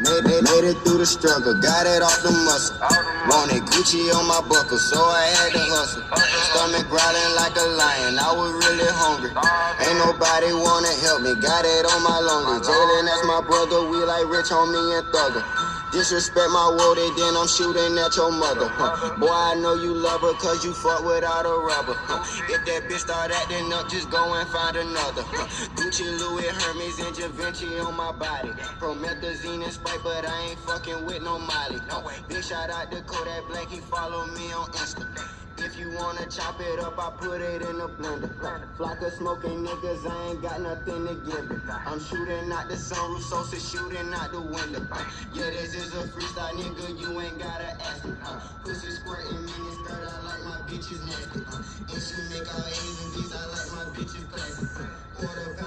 Made it through the struggle, got it off the muscle. Wanted Gucci on my buckle, so I had to hustle. Stomach growling like a lion, I was really hungry. Ain't nobody wanna help me, got it on my lonely. Jalen, that's my brother, we like Rich Homie and Thugger. Disrespect my word, then I'm shooting at your mother. Boy, I know you love her cause you fuck without a rubber. If that bitch start acting up, just go and find another. Gucci, Louis, Hermes, and Givenchy on my body. Promethazine and Sprite, but I ain't fucking with no Molly. Big shout out to Kodak Black, he follow me on Insta. If you wanna chop it up, I put it in a blender. Flock of smoking niggas, I ain't got nothing to give it. I'm shooting out the sunroof, Sosa shooting out the window. Yeah, this is a freestyle, nigga, you ain't gotta ask me. Pussy squirting, mini skirt, I like my bitches nasty. And she make all A's and B's, I like my bitches classy. Quarter pound